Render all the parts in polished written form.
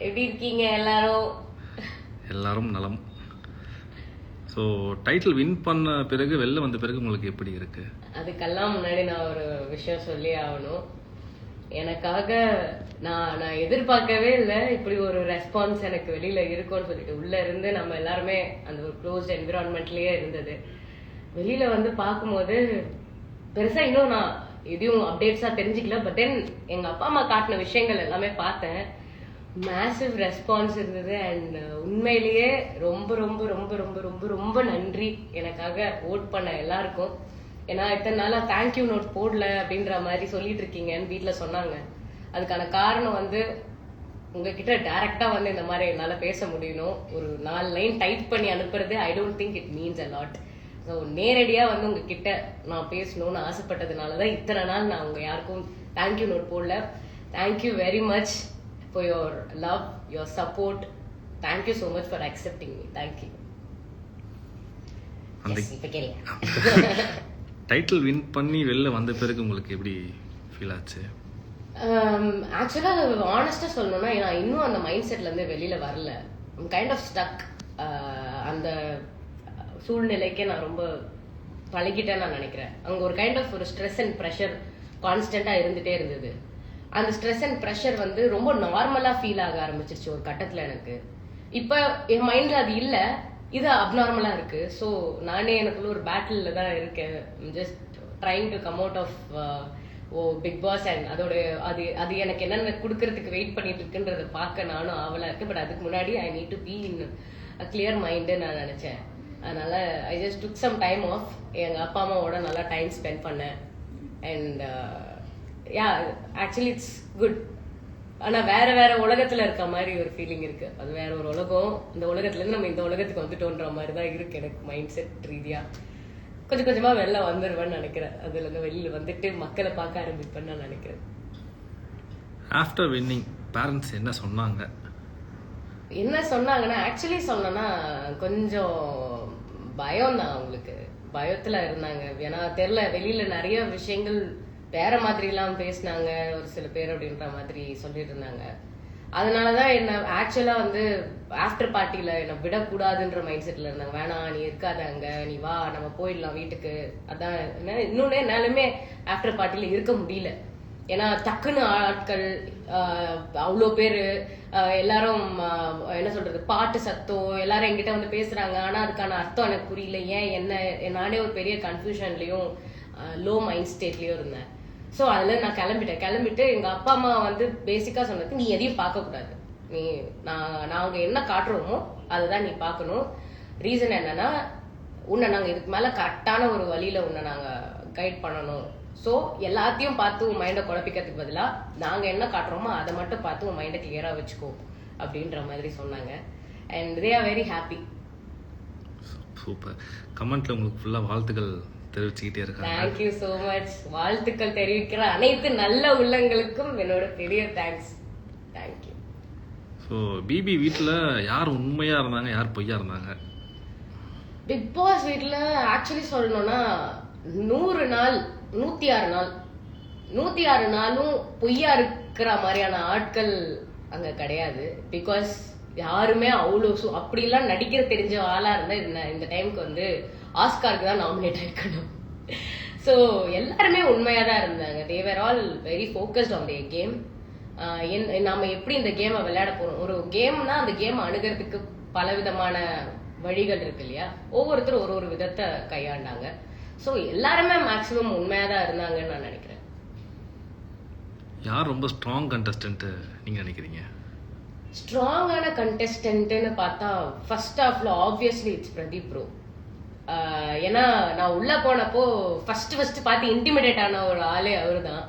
எப்படி இருக்கீங்க எல்லாரும்? எல்லாரும் நலம். ஸோ டைட்டில் வின் பண்ண பிறகு வெளில வந்த பிறகு உங்களுக்கு எப்படி இருக்கு? அதுக்கெல்லாம் முன்னாடி நான் ஒரு விஷயம் சொல்லி ஆகணும். எனக்காக நான் எதிர்பார்க்கவே இல்லை இப்படி ஒரு ரெஸ்பான்ஸ் எனக்கு வெளியில இருக்கும்னு சொல்லிட்டு. உள்ள இருந்து நம்ம எல்லாருமே அந்த ஒரு க்ளோஸ்ட் என்விரான்மெண்ட்லயே இருந்தது. வெளியில வந்து பார்க்கும்போது பெருசா இன்னும் நான் எதையும் அப்டேட்ஸா தெரிஞ்சுக்கல. பட் தென் எங்க அப்பா அம்மா காட்டின விஷயங்கள் எல்லாமே பார்த்தேன். மேசிவ் ரெஸ்பான்ஸ் இருந்தது. அண்ட் உண்மையிலேயே ரொம்ப ரொம்ப ரொம்ப ரொம்ப ரொம்ப ரொம்ப நன்றி எனக்காக ஓட் பண்ண எல்லாருக்கும். ஏன்னா இத்தனை நாளா தேங்க்யூ நோட் போடல அப்படின்ற மாதிரி சொல்லிட்டு இருக்கீங்கன்னு வீட்டுல சொன்னாங்க. அதுக்கான காரணம் வந்து உங்ககிட்ட டைரக்டா வந்து இந்த மாதிரி என்னால பேச முடியணும். ஒரு 4 லைன் டைப் பண்ணி அனுப்புறது I don't think it means a lot. So நேரடியா வந்து உங்ககிட்ட நான் பேசணும்னு ஆசைப்பட்டதுனாலதான் இத்தனை நாள் நான் உங்க யாருக்கும் தேங்க்யூ நோட் போடல. Thank you very much for your love, your support. Thank you so much for accepting me. Thank you. Title win பண்ணி வெளில வந்த பிறகு உங்களுக்கு எப்படி ஃபீல் ஆச்சு? ஆக்சுவலா ஆனஸ்டா சொல்லணும்னா நான் இன்னும் அந்த மைண்ட் செட்ல இருந்து வெளியில வரல. Kind of stuck. அந்த சூழ்நிலைக்கே நான் ரொம்ப பழகிட்டேன்னு நான் நினைக்கிறேன். அங்க ஒரு கைண்ட் ஆஃப் ஒரு ஸ்ட்ரெஸ் அண்ட் ப்ரெஷர் கான்ஸ்டன்டா இருந்துட்டே இருந்தது. அந்த ஸ்ட்ரெஸ் அண்ட் ப்ரெஷர் வந்து ரொம்ப நார்மலா ஃபீல் ஆக ஆரம்பிச்சிருச்சு ஒரு கட்டத்துல எனக்கு. இப்ப என் மைண்ட்ல அது இல்ல, இது அப்நார்மலா இருக்கு. ஸோ நானே எனக்குள்ள ஒரு பேட்டில் தான் இருக்கேன். Just trying to come out of Bigg Boss. And அதோட அது எனக்கு என்னென்ன கொடுக்கறதுக்கு வெயிட் பண்ணிட்டு இருக்குன்றத பார்க்க நானும் ஆவலா இருக்கு. பட் அதுக்கு முன்னாடி I need to be in clear mind நான் நினைச்சேன். அதனால I just took some time off. எங்க அப்பா அம்மாவோட நல்லா டைம் ஸ்பெண்ட் பண்ணேன். And actually it's good. ஆனா வேற வேற உலகத்துல இருக்க மாதிரி ஒரு ஃபீலிங் இருக்கு. அது வேற ஒரு உலகம். இந்த உலகத்துல இருந்து நம்ம இந்த உலகத்துக்கு வந்துட்டோன்ற மாதிரி தான் இருக்கு எனக்கு மைண்ட் செட் ரீதியா. கொஞ்சம் கொஞ்சமா வெளில வந்துருவேன்னு நினைக்கிறேன். அதுல இருந்து வெளியில வந்துட்டு மக்களை பார்க்க ஆரம்பிப்பேன்னு நான் நினைக்கிறேன். ஆஃப்டர் வின்னிங் பேரண்ட்ஸ் என்ன சொன்னாங்க? என்ன சொன்னாங்கன்னா ஆக்சுவலி சொன்னா கொஞ்சம் பயம் தான். அவங்களுக்கு பயத்துல இருந்தாங்க. ஏன்னா தெரியல, வெளியில நிறைய விஷயங்கள் வேற மாதிரி எல்லாம் பேசினாங்க ஒரு சில பேர் அப்படின்ற மாதிரி சொல்லிட்டு இருந்தாங்க. அதனாலதான் என்ன ஆக்சுவலா வந்து ஆஃப்டர் பார்ட்டியில என்ன விடக்கூடாதுன்ற மைண்ட் செட்ல இருந்தாங்க. வேணாம், நீ இருக்காத அங்க, நீ வா, நம்ம போயிடலாம் வீட்டுக்கு. அதான் இன்னொன்னு என்னாலுமே ஆஃப்டர் பார்ட்டியில இருக்க முடியல. ஏன்னா டக்குன்னு ஆட்கள் அவ்வளோ பேரு எல்லாரும் என்ன சொல்றது, பாட்டு சத்தம் எல்லாரும் என்கிட்ட வந்து பேசுறாங்க. ஆனா அதுக்கான அர்த்தம் எனக்கு புரியல. ஏன் என்ன, நானே ஒரு பெரிய கன்ஃபியூஷன்லயும் லோ மைண்ட் ஸ்டேட்லயும் இருந்தேன். ஸோ அதுல நான் கிளம்பிட்டு எங்க அப்பா அம்மா வந்து பேசிக்கா சொன்னது, நீ எதையும் பார்க்க கூடாது, நீ நாங்க என்ன காட்டுறோமோ அதுதான் நீ பார்க்கணும். ரீசன் என்னன்னா, உன்னை நாங்க இதுக்கு மேல கரெக்டான ஒரு வழியில உன்னை நாங்க கைட் பண்ணணும். ஸோ எல்லாத்தையும் பார்த்து உன் மைண்டை குழப்பிக்கிறதுக்கு பதிலா நாங்க என்ன காட்டுறோமோ அதை மட்டும் பார்த்து உன் மைண்டை கிளியரா வச்சுக்கோ அப்படின்ற மாதிரி சொன்னாங்க. And they are very happy. Super. கமெண்ட்ல உங்களுக்கு ஃபுல்லா வாழ்த்துக்கள் தெரிவிச்சுக்கிட்டே இருக்காங்க. Thank you so much. வாழ்த்துக்கள் தெரிவிக்கிற அனைத்து நல்ல உள்ளங்களுக்கும் என்னோட பெரிய தேங்க்ஸ். தேங்க்யூ. ஸோ பிபி வீட்டில் யார் உண்மையா இருந்தாங்க, யார் பொய்யா இருந்தாங்க? பிக் பாஸ் வீட்டில் ஆக்சுவலி சொல்லணும்னா 100 நாள் 106 நாளும் பொய்யா இருக்கிற மாதிரியான ஆட்கள் அங்க கிடையாது. பிகாஸ் யாருமே அவ்வளோ அப்படிலாம் நடிக்கிற தெரிஞ்ச ஆளா இருந்தா இந்த டைமுக்கு வந்து ஆஸ்காருக்கு தான் நாமினேட் ஆயிருக்கணும். ஸோ எல்லாருமே உண்மையா தான் இருந்தாங்க. They were all very focused on their game. நாம எப்படி இந்த கேமை விளையாட போறோம். ஒரு கேம்னா அந்த கேம் அணுகிறதுக்கு பலவிதமான வழிகள் இருக்கு இல்லையா. ஒவ்வொருத்தரும் ஒரு விதத்தை கையாண்டாங்க. ஸோ எல்லாருமே மேக்சிமம் உண்மையா தான் இருந்தாங்கன்னு நான் நினைக்கிறேன். யார் ரொம்ப ஸ்ட்ராங் கண்டஸ்டன்ட் நீங்க நினைக்கிறீங்க? ஸ்ட்ராங்கான கண்டஸ்டன்ட்னு பார்த்தா ஃபர்ஸ்ட் ஹாஃப்ல ஆப்வியஸ்லி இட்ஸ் பிரதீப் ப்ரோ. ஏன்னா நான் உள்ள போனப்போ ஃபர்ஸ்ட் பார்த்து இன்டிமிடேட் ஆன ஒரு ஆளே அவரு தான்.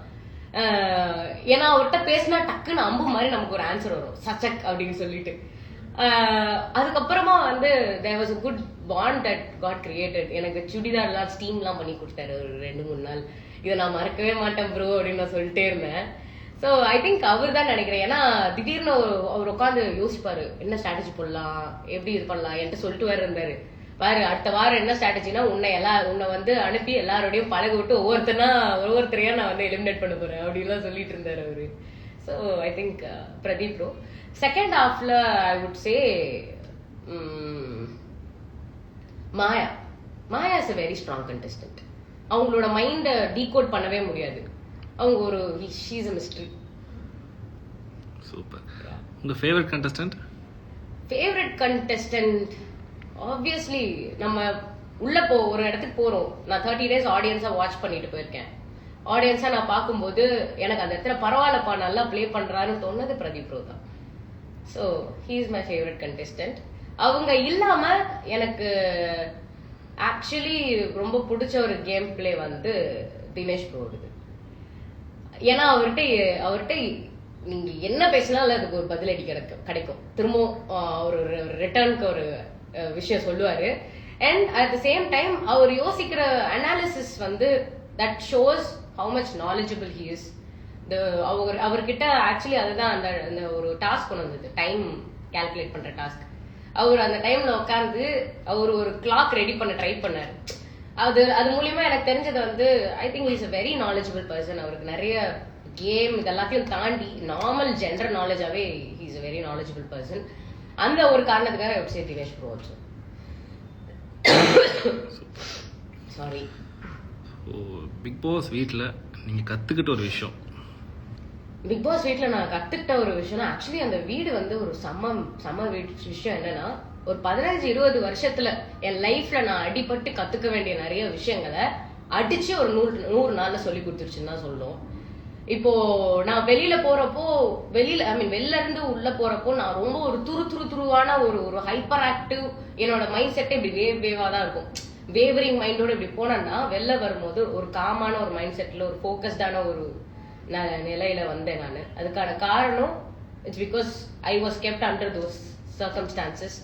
ஏன்னா அவர்கிட்ட பேசினா டக்குன்னு அம்பு மாதிரி நமக்கு ஒரு ஆன்சர் வரும், சச்சக் அப்படின்னு சொல்லிட்டு. அதுக்கப்புறமா வந்து there was a good bond that got created. எனக்கு சுடிதார்லாம் ஸ்டீம்லாம் பண்ணி கொடுத்தாரு ஒரு 2-3 நாள். இதை நான் மறக்கவே மாட்டேன் ப்ரோ அப்படின்னு நான் சொல்லிட்டே இருந்தேன். ஸோ ஐ திங்க் அவர் தான் நினைக்கிறேன். ஏன்னா திடீர்னு அவர் உட்காந்து யோசிப்பாரு, என்ன ஸ்ட்ராட்டஜி போடலாம், எப்படி இது பண்ணலாம் என்கிட்ட சொல்லிட்டு வேற இருந்தாரு. பாரு அடுத்த வாரம் என்ன ஸ்ட்ராட்டஜினா உன்னை வந்து அனுப்பி எல்லாரோடையும் பழக விட்டு ஒவ்வொருத்தரையா நான் வந்து எலிமினேட் பண்ண போறேன் அப்படின்லாம் சொல்லிட்டு இருந்தாரு அவரு. So I think Pradeep bro. Second ஹாஃப்ல I would say Maya is a very strong contestant. அவங்களோட மைண்டை டீகோட் பண்ணவே முடியாது. அவங்க ஒரு she is a mystery. Super. உங்க favourite contestant? Favourite contestant obviously நம்ம உள்ள ஒரு இடத்துக்கு போறோம். நான் 30 days ஆடியன்ஸா வாட்ச் பண்ணிட்டு போயிருக்கேன். ஆடியன்ஸா நான் பார்க்கும்போது எனக்கு அந்த இடத்துல பரவாயில்லப்பா நல்லா ப்ளே பண்றாருன்னு தோணுது பிரதீப் ப்ரோ தான். So he is my favourite contestant. அவங்க இல்லாம எனக்கு ஆக்சுவலி ரொம்ப பிடிச்ச ஒரு கேம் பிளே வந்து தினேஷ் ப்ரோடுது. ஏன்னா அவர்கிட்ட நீங்க என்ன பேசினாலும் அதுக்கு ஒரு பதிலடி கிடைக்கும். திரும்பவும் ஒரு ரிட்டர்னுக்கு ஒரு விஷயம் சொல்லுவாரு. And at the same time அவர் யோசிக்கிற அனாலிசிஸ் வந்து that shows how much knowledgeable he is. அவர்கிட்ட ஆக்சுவலி அதுதான் அந்த ஒரு டாஸ்க் கொண்டு வந்தது, டைம் கால்குலேட் பண்ற டாஸ்க். அவர் அந்த டைம்ல உட்காந்து அவர் ஒரு கிளாக் ரெடி பண்ண ட்ரை பண்ணாரு. அது மூலியமா எனக்கு தெரிஞ்சது வந்து I think is a very knowledgeable person. அவருக்கு நிறைய கேம் இதெல்லாத்தையும் தாண்டி நார்மல் ஜென்ரல் நாலேஜாவே he is a very knowledgeable person. அந்த ஒரு காரணத்துக்காக I would say Dinesh bro also. Sorry. Bigg Boss வீட்ல நீங்க கத்துக்கிட்ட ஒரு விஷயம்? பிக் பாஸ் வீட்ல நான் கத்துக்கிட்ட ஒரு விஷயம் ஆக்சுவலி அந்த வீடு வந்து ஒரு செம்ம விஷயம். என்னன்னா ஒரு 15-20 வருஷத்துல என் லைஃப்ல நான் அடிபட்டு கத்துக்க வேண்டிய நிறைய விஷயங்களை அடிச்சு ஒரு 100 நாள்ல சொல்லி கொடுத்துருச்சுன்னு தான் சொல்லும். இப்போ நான் வெளியில போறப்போ வெளில இருந்து உள்ள போறப்போ நான் ரொம்ப ஒரு துருவான ஒரு ஹைப்பர் ஆக்டிவ், என்னோட மைண்ட் செட்டே இப்படி வேவா தான் இருக்கும். வேவரிங் மைண்டோட இப்படி போனேன்னா வெளில வரும்போது ஒரு காமான ஒரு மைண்ட் செட்ல ஒரு ஃபோக்கஸ்டான ஒரு நிலையில வந்தேன் நான். அதுக்கான காரணம் it's because I was kept under those circumstances,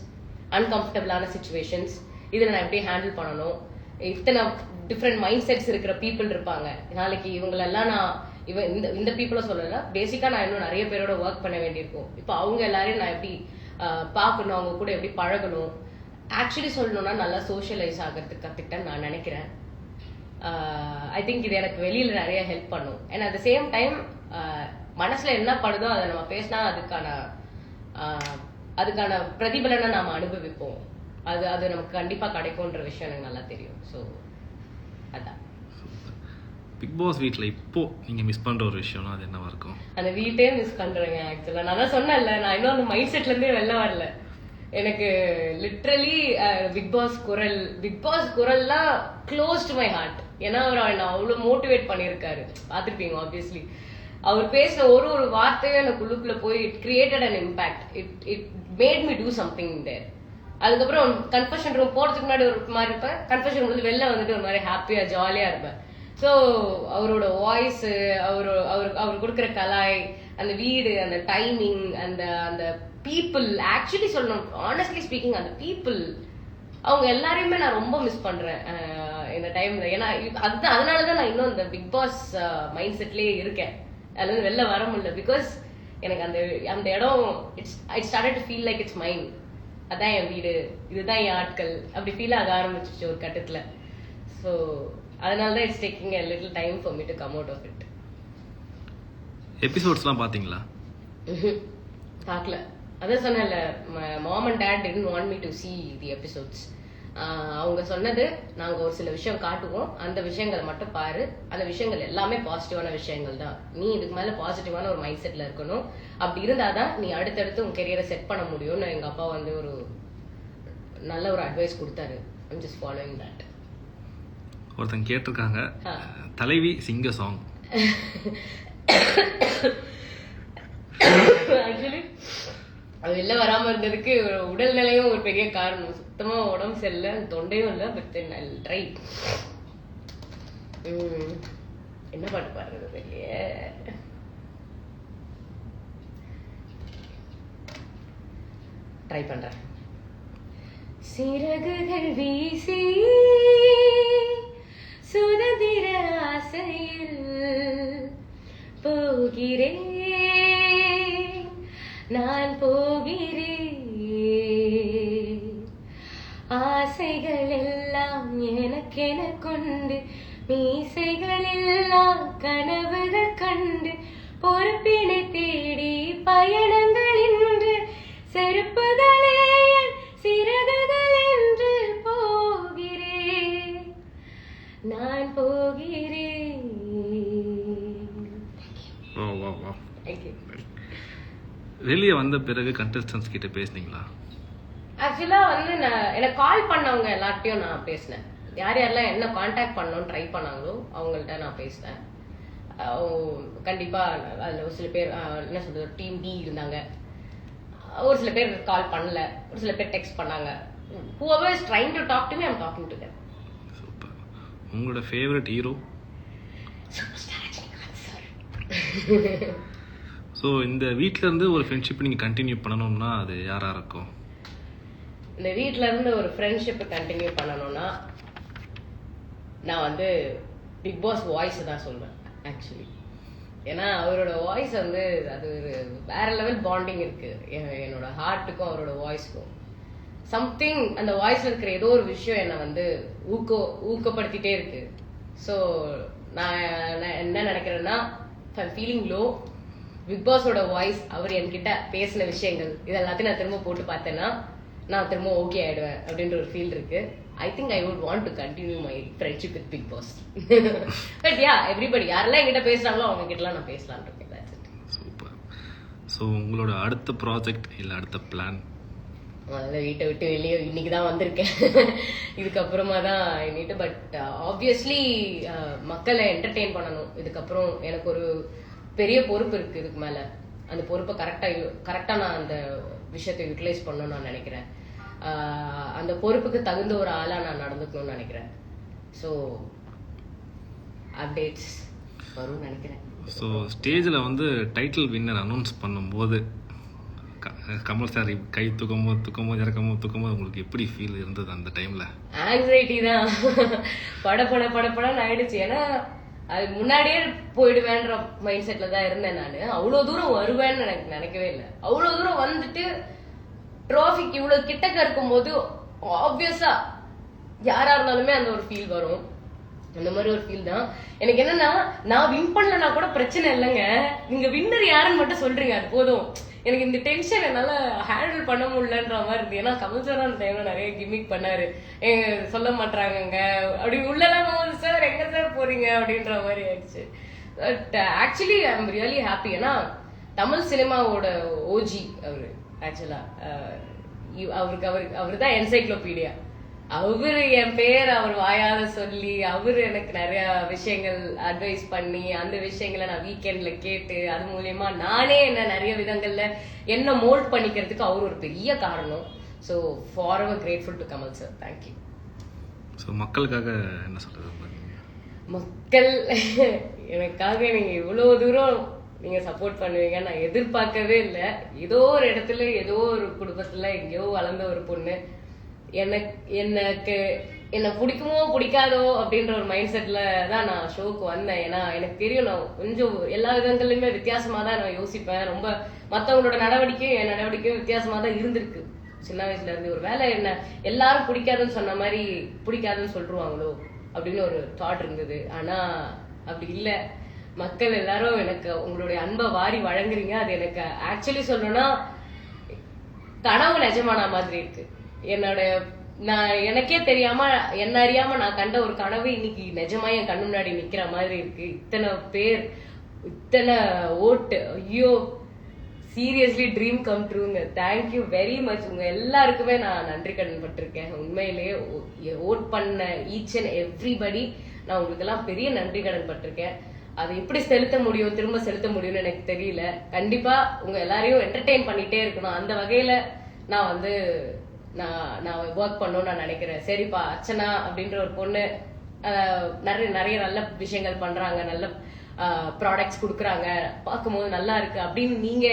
அன்கம்ஃபர்டபுளான சிச்சுவேஷன்ஸ். இதில் நான் எப்படி ஹேண்டில் பண்ணணும், இத்தனை டிஃப்ரெண்ட் மைண்ட் செட்ஸ் இருக்கிற பீப்புள் இருப்பாங்க. நாளைக்கு இவங்களெல்லாம் நான் இந்த பீப்புளை சொல்லல, பேசிக்கா நான் இன்னும் நிறைய பேரோட ஒர்க் பண்ண வேண்டியிருக்கும். இப்போ அவங்க எல்லாரையும் நான் எப்படி பார்க்கணும், அவங்க கூட எப்படி பழகணும், ஆக்சுவலி சொல்லணும்னா நல்லா சோஷியலைஸ் ஆகிறதுக்கு கற்றுக்கிட்டேன்னு நான் நினைக்கிறேன். ஐ திங்க் இது எனக்கு வெளியில நிறைய ஹெல்ப் பண்ணும். And at the same time மனசுல என்ன படுதோ அதை நம்ம பேசினா அதுக்கான பிரதிபலனை நாம அனுபவிப்போம். அது நமக்கு கண்டிப்பா கிடைக்கும்ன்ற விஷயம் எனக்கு நல்லா தெரியும். ஸோ அதான் பிக் பாஸ் வீட்டில் இப்போ நீங்க மிஸ் பண்ற ஒரு விஷயம்னா அது என்னவா இருக்கும்? அந்த வீட்டையே மிஸ் பண்றேங்க. ஆக்சுவலா நான் தான் சொன்னேன்ல, நான் இன்னும் அந்த மைண்ட் செட்ல இருந்தே வெளில வரல. எனக்கு லிட்ரலி பிக் பாஸ் குரல்லாம் க்ளோஸ் டு மை ஹார்ட். ஏன்னா அவர் நான் அவ்வளோ மோட்டிவேட் பண்ணியிருக்காரு, பார்த்துருப்பீங்க ஆப்வியஸ்லி. அவர் பேசின ஒரு வார்த்தையும் எனக்கு உள்ளுக்குள்ள போய் it created an impact. It made me do something there. அதுக்கப்புறம் கன்ஃபெஷன் ரூம் போறதுக்கு முன்னாடி ஒரு மாதிரி இருப்பேன், கன்ஃபெஷன் ரூம் வெளில வந்துட்டு ஒரு மாதிரி ஹாப்பியா ஜாலியா இருப்பேன். ஸோ அவரோட வாய்ஸ், அவர் கொடுக்குற கலாய், அந்த வீடு, அந்த டைமிங், அந்த பீப்புள், ஆக்சுவலி சொல்லணும் ஆனஸ்ட்லி ஸ்பீக்கிங் அந்த பீப்புள் அவங்க எல்லாரையுமே நான் ரொம்ப மிஸ் பண்றேன் இந்த டைம்ல. ஏன்னா அதனாலதான் நான் இன்னும் இந்த பிக் பாஸ் மைண்ட் செட்லயே இருக்கேன். அதுல இருந்து வெளில வர முடியல. பிகாஸ் எனக்கு அந்த இடம் it's started to feel like it's mind. அதான் என் வீடு, இதுதான் என் ஆட்கள், அப்படி ஃபீல் ஆக ஆரம்பிச்சிச்சு ஒரு கட்டத்துல. ஸோ அதனாலதான் it's taking a little time for me to come out of it. எபிசோட்ஸ்லாம் பாத்தீங்களா? பார்க்கல. அதான் சொன்னேன்ல, mom and dad didn't want me to see the episodes. அவங்க சொன்னது, நாங்க ஒரு சில விஷயம் காட்டுவோம், அந்த விஷயங்களை மட்டும் பாரு, அந்த விஷயங்கள் எல்லாமே பாசிட்டிவான விஷயங்கள் தான், நீ இதுக்கு மேல பாசிட்டிவான ஒரு மைண்ட் செட்ல இருக்கணும், அப்படி இருந்தாதான் நீ அடுத்தடுத்து உன் கெரியரை செட் பண்ண முடியும்னு எங்க அப்பா வந்து ஒரு நல்ல ஒரு அட்வைஸ் கொடுத்தாரு. I'm just following that. ஒருத்தன் கேட்டிருக்காங்க, தலைவி சிங்க சாங். ஆக்சுவலி அது வெளில வராம இருந்ததுக்கு உடல்நிலையும் ஒரு பெரிய காரணம். சுத்தமா உடம்பு சரியில்லை, தொண்டையும் இல்லை. பட் ட்ரை என்ன பாட்டு பாடுறது வெளியே ட்ரை பண்றேன். சிறகுகள் வீசி சுதந்திர ஆசையில் போகிறேன், நான் போகிறேன், ஆசைகள் எல்லாம் எனக்கென கொண்டு, மீசைகள் எல்லாம் கனவுகள் கண்டு பொறுப்பினை தேடி பயணங்கள் இன்று செருப்புகளே சிறகுகள் என்று போகிறேன் நான் போகிறேன். வெளியே வந்த பிறகு கண்டஸ்டன்ஸ் கிட்ட பேசுனீங்களா? ஆக்சுவலா வந்து எனக்கு கால் பண்ணவங்க எல்லார்ட்டையும் நான் பேசினேன். யார் யாரெல்லாம் என்ன கான்டாக்ட் பண்ணணும்னு ட்ரை பண்ணாங்களோ அவங்கள்ட்ட நான் பேசினேன். கண்டிப்பா அதில் ஒரு சில பேர் என்ன சொல்றது டீம் டி இருந்தாங்க, ஒரு சில பேர் கால் பண்ணல, ஒரு சில பேர் டெக்ஸ்ட் பண்ணாங்க. whoever is trying to talk to me I'm talking to them. Super. உங்களோட ஃபேவரட் ஹீரோ? ஸோ இந்த வீட்டில இருந்து ஒரு ஃப்ரெண்ட்ஷிப் நீங்கள் கண்டினியூ பண்ணணும்னா அது யாரா இருக்கும்? இந்த வீட்டில இருந்து ஒரு ஃப்ரெண்ட்ஷிப் கண்டினியூ பண்ணணும்னா நான் வந்து பிக் பாஸ் வாய்ஸ் தான் சொல்வேன் ஆக்சுவலி. ஏன்னா அவரோட வாய்ஸ் வந்து அது ஒரு வேற லெவல் பாண்டிங் இருக்கு என்னோட ஹார்ட்டுக்கும் அவரோட வாய்ஸ்க்கும். சம்திங் அந்த வாய்ஸ்ல இருக்கிற ஏதோ ஒரு விஷயம் என்னை வந்து ஊக்கப்படுத்திட்டே இருக்கு. ஸோ நான் என்ன நினைக்கிறேன்னா ஃபீலிங் லோ, பிக் பாஸோட வாய்ஸ் அவர் என்கிட்ட பேசின விஷயங்கள் இது எல்லாத்தையும் நான் திரும்ப போட்டு பார்த்தேன்னா நான் திரும்ப ஓகே ஆயிடுவேன் அப்படின்ற ஒரு ஃபீல் இருக்கு. I think I would want to continue my friendship with Big Boss. But yeah, everybody யாரெல்லாம் என்கிட்ட பேசுறாங்களோ அவங்க கிட்டலாம் நான் பேசலாம்னு இருக்கேன். That's it. சூப்பர். ஸோ உங்களோட அடுத்த ப்ராஜெக்ட் இல்லை அடுத்த பிளான்? முதல்ல வீட்டை விட்டு வெளியே இன்னைக்கு தான் வந்திருக்கேன். இதுக்கப்புறமா தான் இன்னிட்டு. பட் ஆப்வியஸ்லி மக்களை என்டர்டெயின் பண்ணணும். இதுக்கப்புறம் எனக்கு ஒரு பெரிய பொறுப்பு இருக்கு இதுக்கு மேல. அந்த பொறுப்பை கரெக்டா நான் அந்த விஷயத்தை யூட்டிலைஸ் பண்ணணும்னு நான் நினைக்கிறேன். அந்த பொறுப்புக்கு தகுந்த ஒரு ஆளா நான் நடந்துக்கணும்னு நினைக்கிறேன். ஸோ அப்டேட்ஸ் வரும்னு நினைக்கிறேன். ஸோ ஸ்டேஜில் வந்து டைட்டில் வின்னர் அனௌன்ஸ் பண்ணும்போது கமல் சார் கை தூக்கமோ இறக்கமோ உங்களுக்கு எப்படி ஃபீல் இருந்தது அந்த டைம்ல? ஆங்ஸைட்டி தான். படப்படன்னு ஆயிடுச்சு. ஏன்னா அது முன்னாடியே போயிடுவேன்ற மைண்ட் செட்ல தான் இருந்தேன் நான். அவ்வளவு தூரம் வருவேன்னு எனக்கு நினைக்கவே இல்லை. அவ்வளவு தூரம் வந்துட்டு ட்ராஃபிக் இவ்வளவு கிட்டக்க இருக்கும் போது ஆப்வியஸா யாரா இருந்தாலுமே அந்த ஒரு ஃபீல் வரும். அந்த மாதிரி ஒரு ஃபீல் தான் எனக்கு. என்னன்னா நான் வின் பண்ணலன்னா கூட பிரச்சனை இல்லைங்க, நீங்க வின்னர் யாருன்னு மட்டும் சொல்றீங்க அது போதும். எனக்கு இந்த டென்ஷன் என்னால ஹேண்டில் பண்ண முடியலன்ற மாதிரி இருக்கு. ஏன்னா கமல் சார் அந்த டைம்ல நிறைய கிமிக் பண்ணாரு, சொல்ல மாட்டாங்க அப்படி உள்ளலாம் போகுது, சார் எங்க சார் போறீங்க அப்படின்ற மாதிரி ஆயிடுச்சு. But actually I am really happy. ஏன்னா தமிழ் சினிமாவோட ஓஜி அவரு. ஆக்சுவலா அவரு தான் என்சைக்ளோபீடியா. அவரு என் பேர் அவர் வாயால சொல்லி அவரு எனக்கு நிறைய விஷயங்கள் அட்வைஸ் பண்ணி அந்த விஷயங்களை நான் வீக்கெண்ட்ல கேட்டு அது மூலியமா நானே என்ன நிறைய விதங்கள்ல என்ன மோல்ட் பண்ணிக்கிறதுக்கு அவர் ஒரு பெரிய காரணம். So forever grateful to Kamal sir. Thank you. So மக்களுக்காக என்ன சொல்றது? மக்கள் எனக்காக நீங்க இவ்வளவு தூரம் நீங்க சப்போர்ட் பண்ணுவீங்க நான் எதிர்பார்க்கவே இல்லை. ஏதோ ஒரு இடத்துல ஏதோ ஒரு குடும்பத்துல எங்கேயோ வளர்ந்த ஒரு பொண்ணு எனக்கு என்ன பிடிக்குமோ பிடிக்காதோ அப்படின்ற ஒரு மைண்ட் செட்ல தான் நான் ஷோக்கு வந்தேன். ஏன்னா எனக்கு தெரியும் நான் கொஞ்சம் எல்லா விதங்கள்லயுமே வித்தியாசமா தான் நான் யோசிப்பேன். ரொம்ப மற்றவங்களோட நடவடிக்கையும் என் நடவடிக்கையும் வித்தியாசமா தான் இருந்திருக்கு சின்ன வயசுல இருந்து. ஒரு வேலை என்ன எல்லாரும் பிடிக்காதுன்னு சொன்ன மாதிரி பிடிக்காதுன்னு சொல்லிருவாங்களோ அப்படின்னு ஒரு தாட் இருந்தது. ஆனா அப்படி இல்லை. மக்கள் எல்லாரும் எனக்கு உங்களுடைய அன்பை வாரி வழங்குறீங்க. அது எனக்கு ஆக்சுவலி சொல்லணும்னா கனவு நிஜமான மாதிரி இருக்கு. நான் எனக்கே தெரியாம என்ன அறியாம நான் கண்ட ஒரு கனவு இன்னைக்கு நிஜமா என் கண்ணு முன்னாடி நிக்கிற மாதிரி இருக்கு. இத்தனை பேர், இத்தனை ஓட்டு, ஐயோ சீரியஸ்லி ட்ரீம் கம் ட்ரூங்க. Thank you very much. உங்க எல்லாருக்குமே நான் நன்றி கடன் பட்டிருக்கேன். உண்மையிலேயே ஓட் பண்ண ஈச் அண்ட் எவ்ரிபடி நான் உங்களுக்கு எல்லாம் பெரிய நன்றி கடன் பட்டிருக்கேன். அதை எப்படி செலுத்த முடியும், திரும்ப செலுத்த முடியும்னு எனக்கு தெரியல. கண்டிப்பா உங்க எல்லாரையும் என்டர்டெயின் பண்ணிட்டே இருக்கணும். அந்த வகையில நான் வந்து நான் ஒர்க் பண்ணணும்னு நான் நினைக்கிறேன். சரிப்பா அர்ச்சனா அப்படின்ற ஒரு பொண்ணு நிறைய நல்ல விஷயங்கள் பண்றாங்க, நல்ல ப்ராடக்ட்ஸ் கொடுக்குறாங்க, பார்க்கும்போது நல்லா இருக்கு அப்படின்னு நீங்க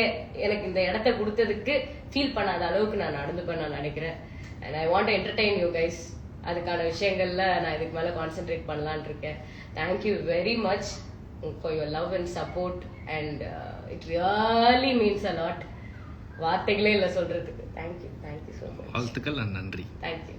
எனக்கு இந்த இடத்த கொடுத்ததுக்கு ஃபீல் பண்ணாத அளவுக்கு நான் நடந்துப்பேன் நான் நினைக்கிறேன். And I want to entertain you guys. அதுக்கான விஷயங்கள்ல நான் இதுக்கு மேல கான்சென்ட்ரேட் பண்ணலான் இருக்கேன். Thank you very much for your love and support and it really means a lot. வார்த்தைகளே இல்லை சொல்றதுக்கு. Thank you so much. வாழ்த்துக்கள், நன்றி. தேங்க்யூ.